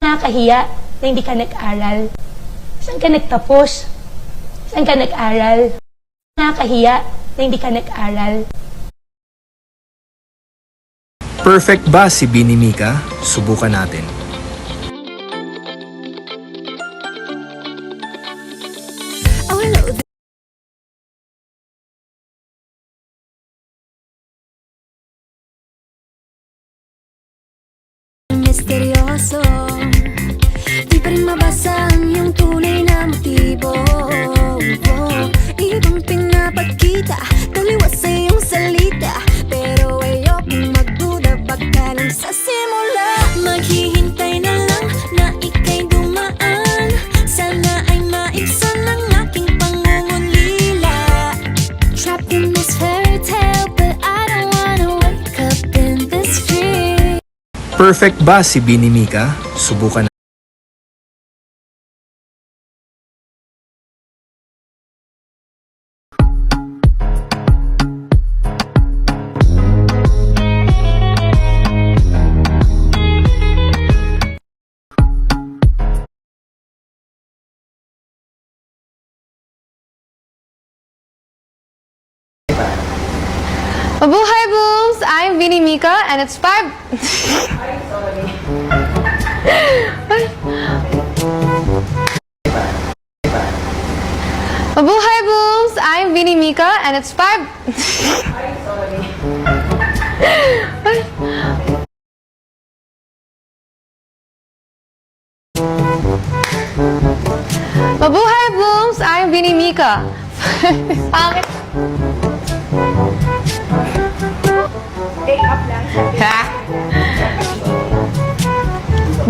Nakakahiya na hindi ka nag-aral. Saan ka nagtapos? Saan ka nag-aral? Nakakahiya na hindi ka nag-aral. Perfect ba si Bini Mika? Subukan natin. Misteryoso, di pa rin mabasa ang iyong tunay na motibo. Ibang pinapakita, taliwas sa iyong salita, pero ayokong magduda pagka lang sa simula. Maghihintay na lang na ika'y dumaan, sana ay maibsan ang aking pangungulila. Trapped in this fairy tale, but I don't wanna wake up in this dream. Perfect ba si Bini Mika? Subukan natin. Mabuhay Blooms! I'm Bini Mika and it's 5... Mabuhay Blooms! I'm Bini Mika and it's 5... Mabuhay Blooms! I'm Bini Mika. Pangit. Ha?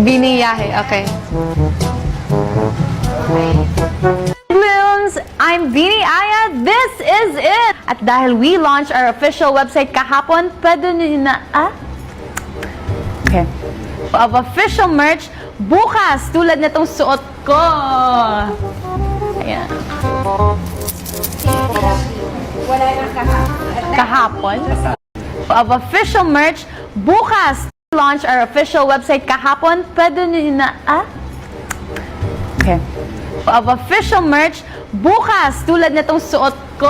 Biniyahe, okay. Blooms, I'm Bini Aya. This is it! At dahil we launched our official website kahapon, pwede nyo na, Okay. Of official merch, bukas, tulad na itong suot ko. Ayan. Wala nang Kahapon. Of official merch, bukas, launch our official website kahapon, pwede nyo na, Okay. Of official merch, bukas, tulad na itong suot ko.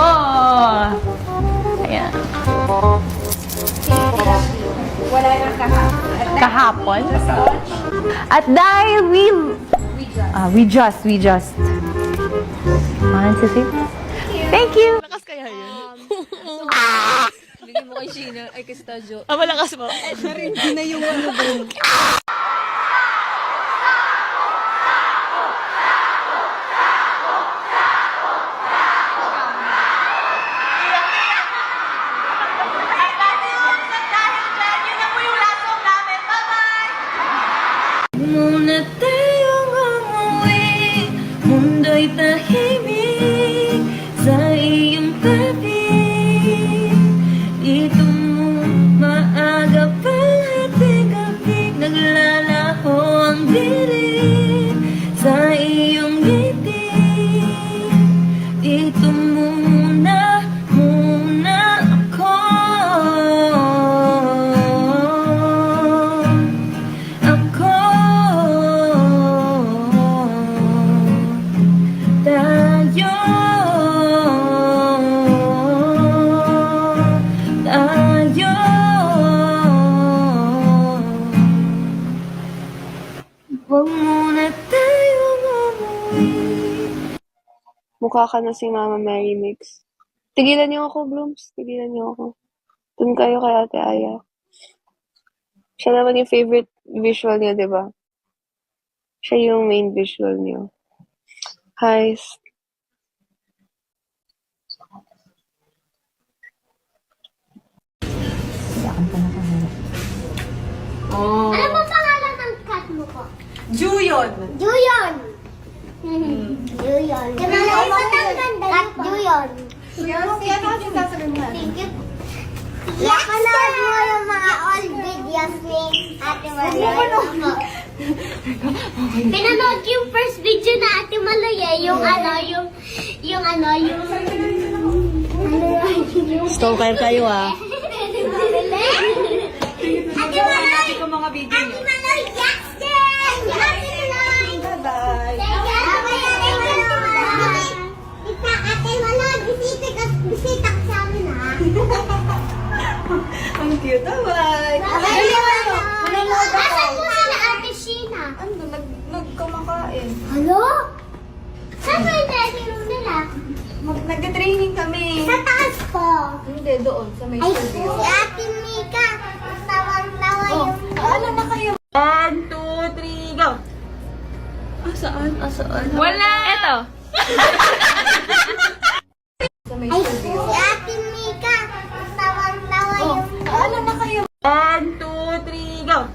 Ayan. Wala nang Kahapon. At dahil we just. 1, 2, 3. Thank you. Malakas kaya yun? Bigyan mo kay Sheena, ay kay Stajo. Malakas mo? Hindi na yung ano ba yun? Muna tayong umuwi, mundo'y tahimik sa iyong tabi. Dito mo maaga palating gabi, naglalaho ang dilim sa iyong ngiti. Dito muna ako. Huwag muna tayong umuwi. Mukha ka na si Mama Mary Mix. Tigilan niyo ako, Blooms. Tigilan niyo ako. Dun kayo kay Ate Aya. Siya naman yung favorite visual niyo, di ba? Siya yung main visual niyo. Hi. Ano ba pangalan ng cat mo po? Juyon! Juyon! Juyon. Cat Juyon. Kaya kasi sasabihin mo. Thank you. Napanood mo yung mga old videos ni Ate Maloy. Pinanood ko yung first video na Ate Maloy yung Stalker kayo ah. Ate Maloy! Ate Maloy, Jackson! Ate Sa taas po. Hindi, doon, sa may Ay, studio. si Ate Mika. Tawang-tawa yung... Ano na kayo? 1, 2, 3, go! Asaan? Asaan? Wala! Eto! Sa may Ay, studio. si Ate Mika. Tawang-tawa yung... Ano na kayo? 1, 2, 3, go!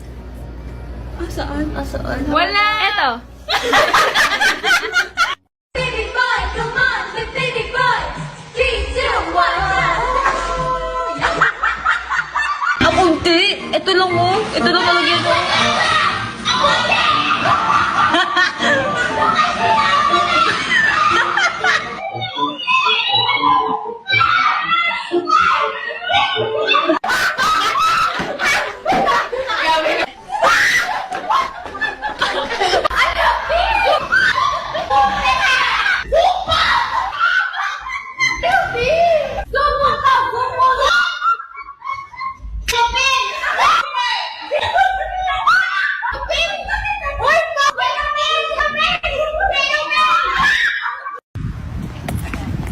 Asaan? Asaan? Wala! Eto! Baby boy, come on, the baby boy. 3, 2, 1, Ako hindi! Ito lang mo! Ito lang malagyan ko!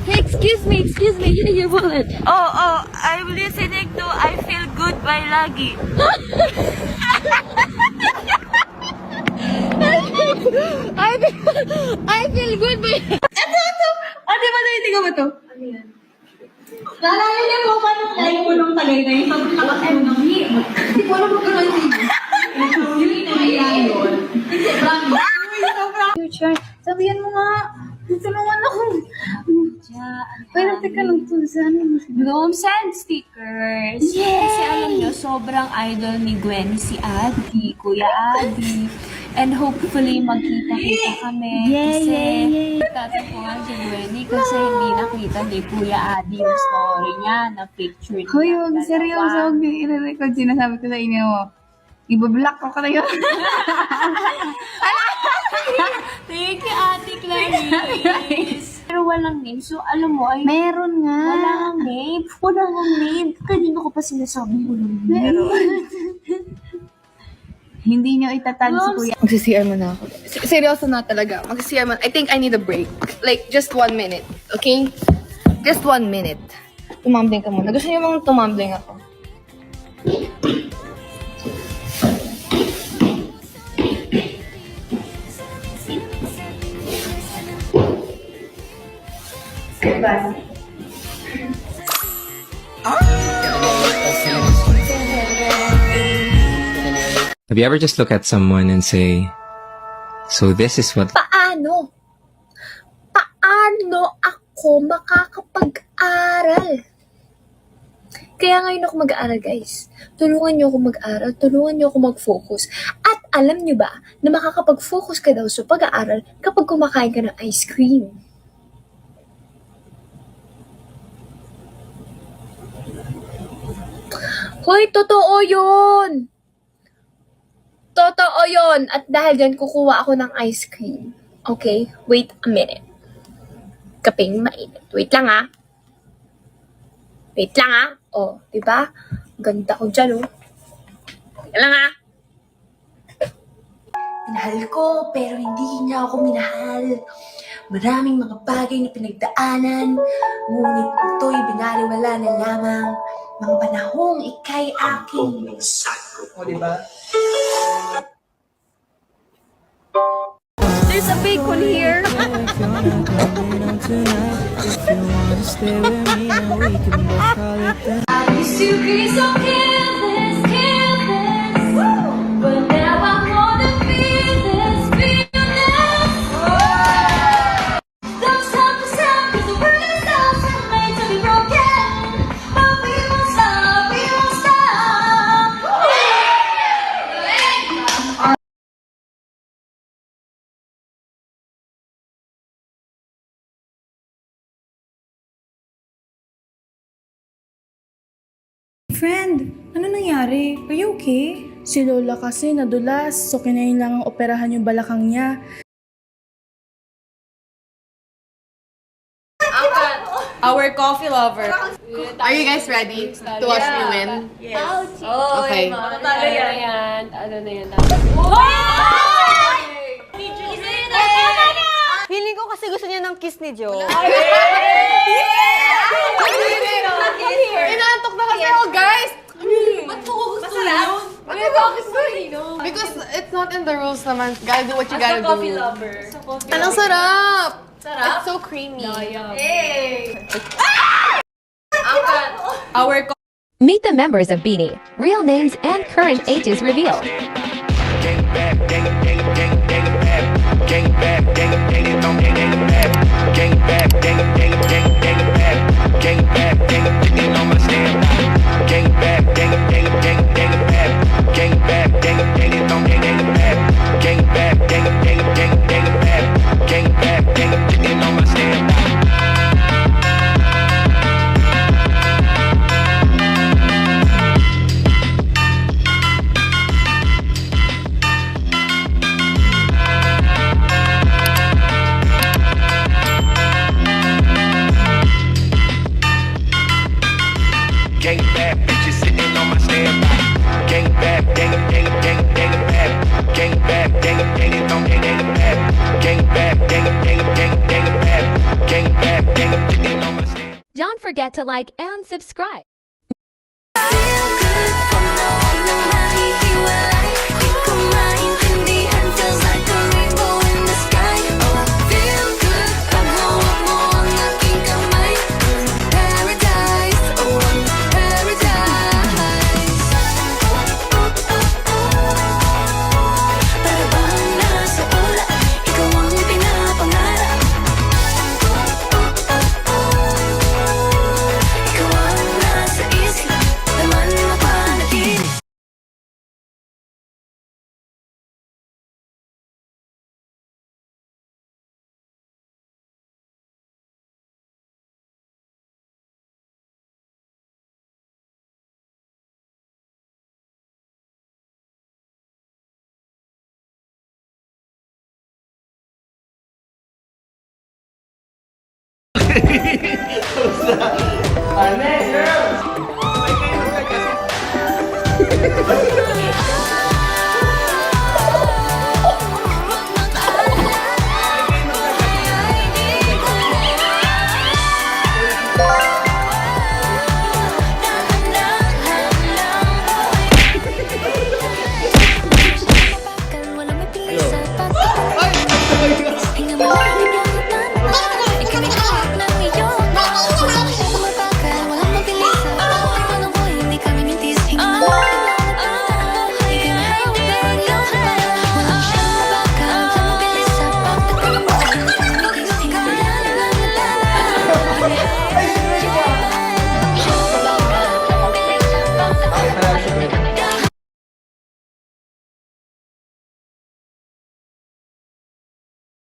Hey, excuse me, here your wallet. Oh, I'm listening to I Feel Good by Lagi. I feel good by... Ito! Ate, hindi ko ba ito? Ano yan? Naalala niyo po ba nung live ko nung tagay na yun? Pag naka-M ng hip. Hindi ko alam kung gano'n yun. Yun na yun. Hindi, promise. Future, sabihan mo nga. Tulungan ako. Pero teka lang to, saan? Blooms and stickers. Yay! Kasi alam nyo, sobrang idol ni Gwen si Adi, Kuya Adi. And hopefully, magkita-kita kami. Kasi tatapuan si Gwen kasi hindi nakita ni Kuya Adi yung story niya na picture niya. Hoy, huwag seryoso. Huwag yung i-record. Sinasabi ko sa inyo. Ibablock ko ka na yun. Thank you, Ate Clarice. Pero walang name. So, alam mo, ay... Meron nga. Walang name. Walang name. Kanino ko pa sinasabi mo lang name? Hindi nyo itatag si Kuya. Mag-CR mo na ako. Seryoso na talaga. Mag-CR mo. I think I need a break. Like, just 1 minute. Okay? Just 1 minute. Tumambling ka muna. Gusto niyo bang tumambling ako? Have you ever just look at someone and say, so this is what Paano? Paano ako makakapag-aral? Kaya ngayon ako mag-aaral, guys. Tulungan niyo ako mag-aral. Tulungan niyo ako mag-focus. At alam niyo ba na makakapag-focus ka daw sa pag-aaral kapag kumakain ka ng ice cream? Hoy, totoo yun! Totoo yun! At dahil dyan, kukuha ako ng ice cream. Okay? Wait a minute. Kaping mainit. Wait lang, ah. Wait lang, ah. Oh, diba? Ganda ko dyan, oh. Wait lang, ah. Minahal ko, pero hindi niya ako minahal. Maraming mga bagay na pinagdaanan, ngunit ito'y binaliwala na lamang. Mga panahong ika'y aking. O, diba? There's a big one here. I used to be so careless, but now I wanna feel this. Don't stop the sound, 'cause the world is ours and made to be broken. But we won't stop, we won't stop. Friend, ano nangyari? Are you okay? Si Lola kasi nadulas, so kinailangang operahan yung balakang niya. Our coffee lover. Are you guys ready to watch me win? Oh, Okay. Ano na yan? Ano na yan? Feeling ko kasi gusto niya ng kiss ni Joe. Because it's not in the rules naman. Gotta do what you gotta do. Coffee lover. Anong sarap! It's so creamy. Meet the members of Beanie. Real names and current ages revealed. Gang bad bitches sitting on my standby. Gang bad, gang bad. Gang bad, gang bad. Gang bad, gang bad. Gang bad, sitting on my standby. Don't forget to like and subscribe. Next, girls!